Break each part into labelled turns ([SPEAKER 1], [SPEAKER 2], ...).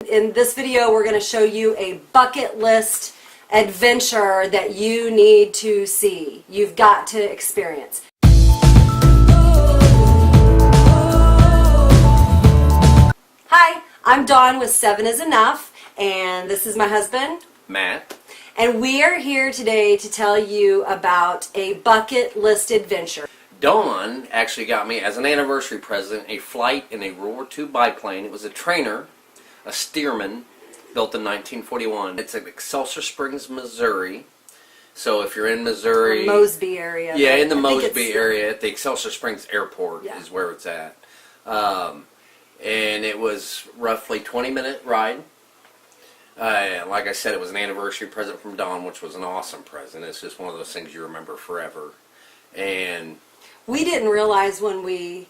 [SPEAKER 1] In this video, we're going to show you a bucket list adventure that you need to see. You've got to experience. Hi, I'm Dawn with 7 is Enough, and this is my husband,
[SPEAKER 2] Matt.
[SPEAKER 1] And we are here today to tell you about a bucket list adventure.
[SPEAKER 2] Dawn actually got me, as an anniversary present, a flight in a World War II biplane. It was a trainer, a Stearman, built in 1941. It's in Excelsior Springs, Missouri. So if you're in Missouri...
[SPEAKER 1] The Mosby area.
[SPEAKER 2] Yeah, in the Mosby area, at the Excelsior Springs Airport is where it's at. And it was roughly 20-minute ride. Like I said, it was an anniversary present from Dawn, which was an awesome present. It's just one of those things you remember forever. And
[SPEAKER 1] we didn't realize when we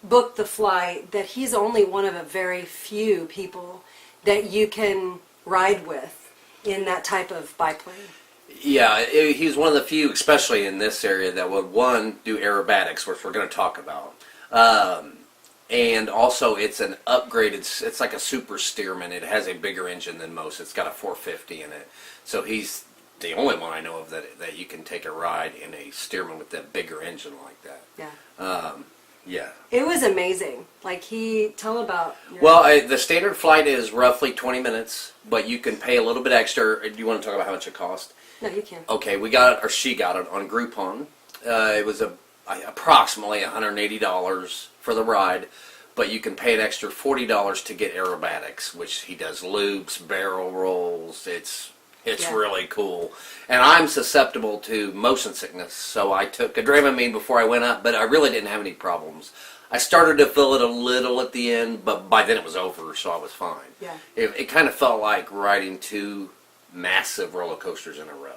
[SPEAKER 1] booked the flight that he's only one of a very few people that you can ride with in that type of biplane.
[SPEAKER 2] Yeah, he's one of the few, especially in this area, that would, one, do aerobatics, which we're going to talk about. And also, it's an upgraded, it's like a Superstearman. It has a bigger engine than most. It's got a 450 in it. So he's the only one I know of that you can take a ride in a Stearman with that bigger engine like that.
[SPEAKER 1] Yeah.
[SPEAKER 2] Yeah.
[SPEAKER 1] It was amazing. Like, tell about...
[SPEAKER 2] Well, the standard flight is roughly 20 minutes, but you can pay a little bit extra. Do you want to talk about how much it cost?
[SPEAKER 1] No, you can.
[SPEAKER 2] Okay, we got it, or she got it, on Groupon. It was approximately $180 for the ride, but you can pay an extra $40 to get aerobatics, which he does loops, barrel rolls. It's really cool. And I'm susceptible to motion sickness, so I took a Dramamine before I went up, but I really didn't have any problems. I started to feel it a little at the end, but by then it was over, so I was fine.
[SPEAKER 1] Yeah.
[SPEAKER 2] It kind of felt like riding two massive roller coasters in a row.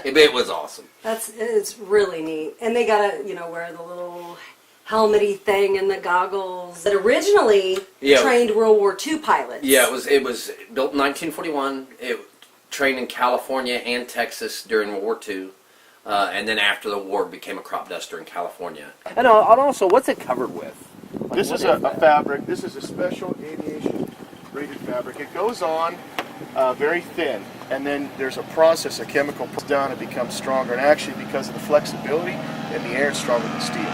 [SPEAKER 2] It was awesome.
[SPEAKER 1] It's really neat. And they gotta, wear the little helmety thing and the goggles that originally trained World War II pilots.
[SPEAKER 2] Yeah, it was built in 1941. It trained in California and Texas during World War II. And then after the war, became a crop duster in California. And also, what's it covered with?
[SPEAKER 3] This is a fabric. This is a special aviation rated fabric. It goes on very thin, and then there's a process, a chemical puts down, it becomes stronger, and actually because of the flexibility in the air, it's stronger than steel.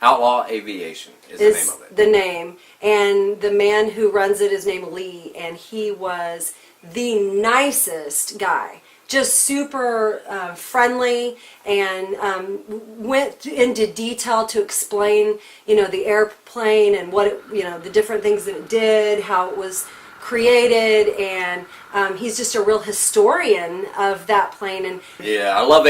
[SPEAKER 2] Outlaw Aviation is the name of it.
[SPEAKER 1] The name, and the man who runs it is named Lee, and he was the nicest guy. Just super friendly, and went into detail to explain, the airplane and what it, the different things that it did, how it was created, and he's just a real historian of that plane. And
[SPEAKER 2] yeah, I love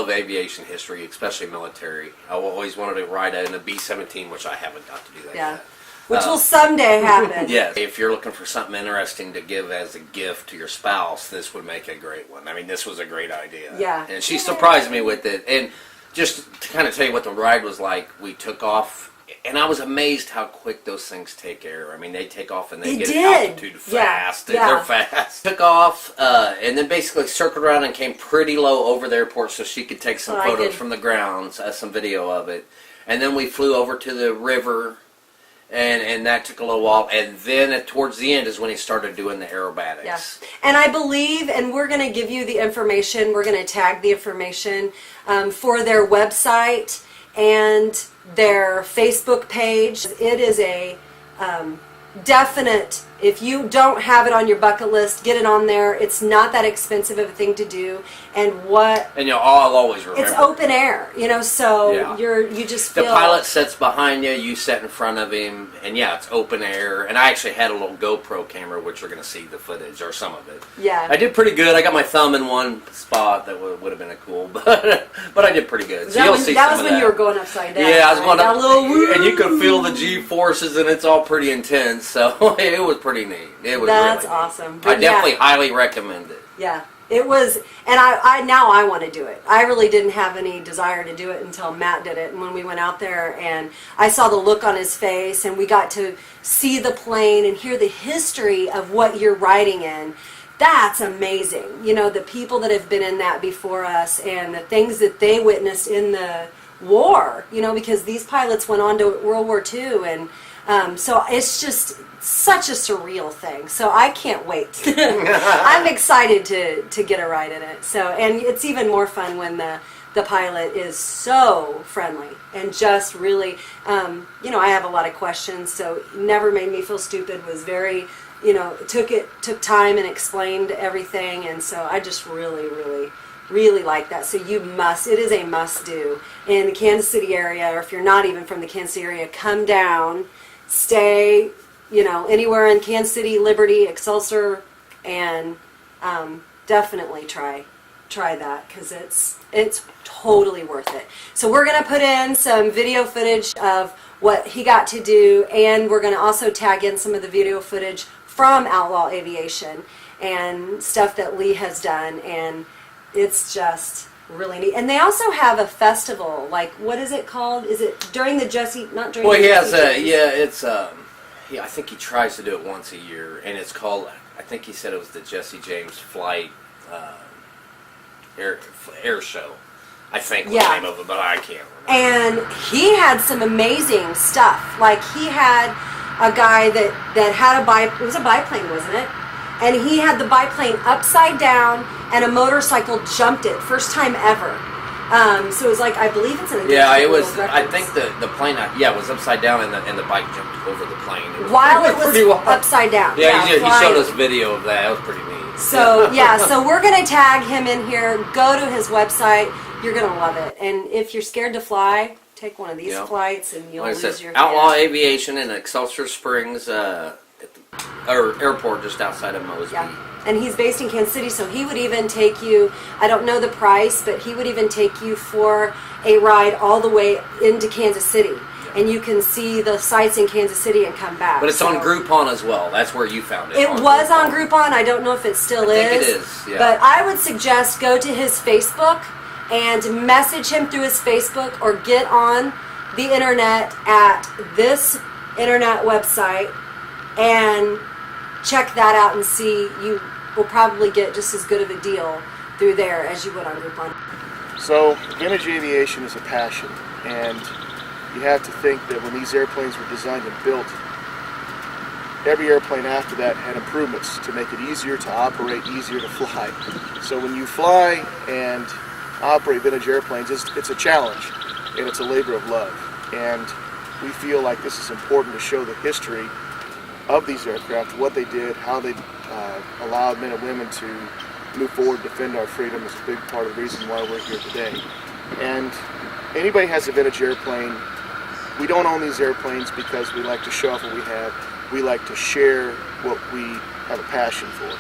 [SPEAKER 2] aviation history, especially military. I always wanted to ride in a B-17, which I haven't got to do that yet.
[SPEAKER 1] Which will someday happen.
[SPEAKER 2] Yes. If you're looking for something interesting to give as a gift to your spouse, this would make a great one. I mean, this was a great idea.
[SPEAKER 1] Yeah.
[SPEAKER 2] And she surprised me with it. And just to kind of tell you what the ride was like, we took off, and I was amazed how quick those things take air. I mean, they take off and they get altitude fast.
[SPEAKER 1] Yeah.
[SPEAKER 2] They're fast. Took off, and then basically circled around and came pretty low over the airport so she could take some photos from the ground, some video of it. And then we flew over to the river, and that took a little while. And then towards the end is when he started doing the aerobatics.
[SPEAKER 1] Yeah. And I believe, and we're going to give you the information, we're going to tag the information for their website and their Facebook page. It is a definite, if you don't have it on your bucket list, get it on there. It's not that expensive of a thing to do. And
[SPEAKER 2] I'll always remember.
[SPEAKER 1] It's open air, so you just feel...
[SPEAKER 2] The pilot sits behind you, you sit in front of him, and it's open air. And I actually had a little GoPro camera, which you're going to see the footage, or some of it.
[SPEAKER 1] Yeah.
[SPEAKER 2] I did pretty good. I got my thumb in one spot that would have been cool, but I did pretty good. So
[SPEAKER 1] that was when you were going upside down.
[SPEAKER 2] Yeah, I was going up,
[SPEAKER 1] and
[SPEAKER 2] you could feel the G-forces, and it's all pretty intense, so it was pretty neat. It was
[SPEAKER 1] That's
[SPEAKER 2] really
[SPEAKER 1] awesome.
[SPEAKER 2] I definitely highly recommend it.
[SPEAKER 1] Yeah. It was, and I now I want to do it. I really didn't have any desire to do it until Matt did it. And when we went out there and I saw the look on his face and we got to see the plane and hear the history of what you're riding in, that's amazing. You know, the people that have been in that before us and the things that they witnessed in the war, you know, because these pilots went on to World War II. And so it's just such a surreal thing. So I can't wait. I'm excited to get a ride in it. So, and it's even more fun when the pilot is so friendly and just really, you know, I have a lot of questions, so never made me feel stupid, was very, you know, took time and explained everything. And so I just really like that. So it is a must do in the Kansas City area, or if you're not even from the Kansas City area, come down, stay, you know, anywhere in Kansas City, Liberty, Excelsior, and definitely try that, because it's totally worth it. So we're going to put in some video footage of what he got to do, and we're going to also tag in some of the video footage from Outlaw Aviation and stuff that Lee has done, and it's just really neat. And they also have a festival, like, what is it called? Is it during the Jesse, not during
[SPEAKER 2] Well,
[SPEAKER 1] the
[SPEAKER 2] he has
[SPEAKER 1] Jesse James?
[SPEAKER 2] I think he tries to do it once a year, and it's called, I think he said it was the Jesse James Flight air show. I think was the name of it, but I can't remember.
[SPEAKER 1] And he had some amazing stuff. Like, he had a guy that had it was a biplane, wasn't it? And he had the biplane upside down, and a motorcycle jumped it, first time ever. So it was like, I believe it's an
[SPEAKER 2] it was. I think the plane. It was upside down, and the bike jumped over the plane.
[SPEAKER 1] While it was upside down.
[SPEAKER 2] Yeah, he showed us video of that. It was pretty neat.
[SPEAKER 1] So so we're gonna tag him in here. Go to his website. You're gonna love it. And if you're scared to fly, take one of these flights, and you'll lose your
[SPEAKER 2] Outlaw
[SPEAKER 1] head.
[SPEAKER 2] Aviation in Excelsior Springs, airport just outside of Mosby.
[SPEAKER 1] Yeah. And he's based in Kansas City, so he would even take you, I don't know the price, but he would even take you for a ride all the way into Kansas City. And you can see the sights in Kansas City and come back.
[SPEAKER 2] But it's on Groupon as well. That's where you found it.
[SPEAKER 1] It was on Groupon. I don't know if it still is.
[SPEAKER 2] I think it is, yeah.
[SPEAKER 1] But I would suggest go to his Facebook and message him through his Facebook, or get on the internet at this internet website and check that out and see. You will probably get just as good of a deal through there as you would on Groupon.
[SPEAKER 3] So vintage aviation is a passion, and you have to think that when these airplanes were designed and built, every airplane after that had improvements to make it easier to operate, easier to fly. So when you fly and operate vintage airplanes, it's a challenge, and it's a labor of love. And we feel like this is important to show the history of these aircraft, what they did, how they allowed men and women to move forward, defend our freedom, is a big part of the reason why we're here today. And anybody has a vintage airplane. We don't own these airplanes because we like to show off what we have. We like to share what we have a passion for.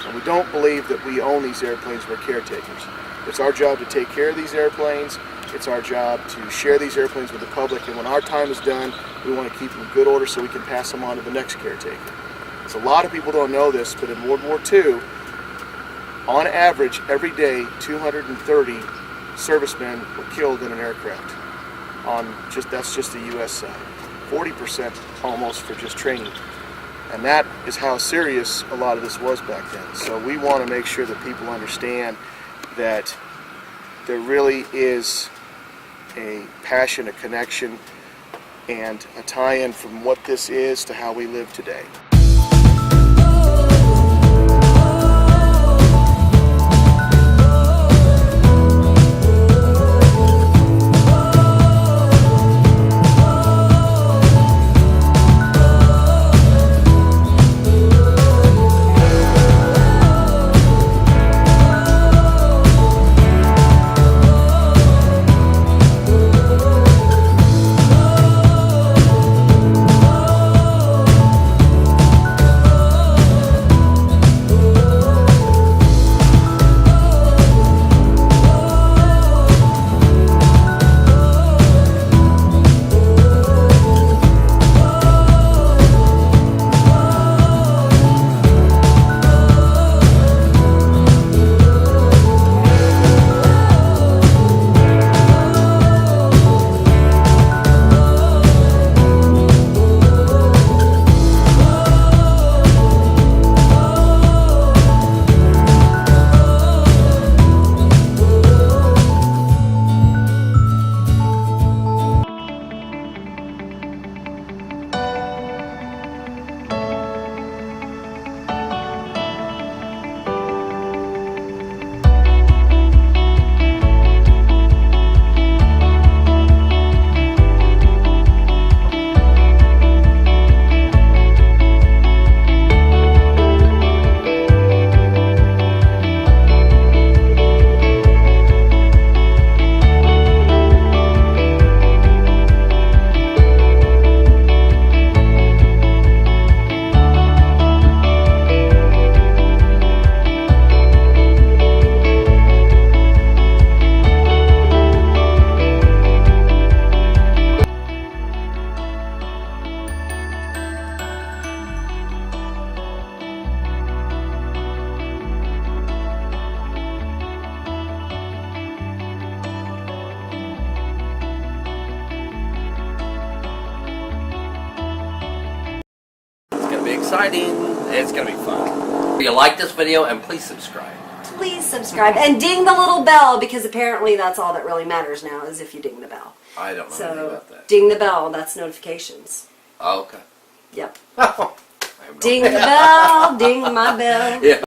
[SPEAKER 3] And we don't believe that we own these airplanes, we're caretakers. It's our job to take care of these airplanes. It's our job to share these airplanes with the public, and when our time is done, we want to keep them in good order so we can pass them on to the next caretaker. So a lot of people don't know this, but in World War II, on average, every day, 230 servicemen were killed in an aircraft. That's just the U.S. side. 40% almost for just training. And that is how serious a lot of this was back then. So we want to make sure that people understand that there really is a passion, a connection, and a tie-in from what this is to how we live today.
[SPEAKER 2] exciting. It's going to be fun. If you like this video, and please subscribe.
[SPEAKER 1] Please subscribe and ding the little bell, because apparently that's all that really matters now is if you ding the bell.
[SPEAKER 2] I don't know anything
[SPEAKER 1] So
[SPEAKER 2] about that.
[SPEAKER 1] ding the bell, that's notifications.
[SPEAKER 2] Oh, okay.
[SPEAKER 1] Yep.
[SPEAKER 2] I have no
[SPEAKER 1] Ding
[SPEAKER 2] idea.
[SPEAKER 1] the bell, ding my bell.
[SPEAKER 2] Yeah.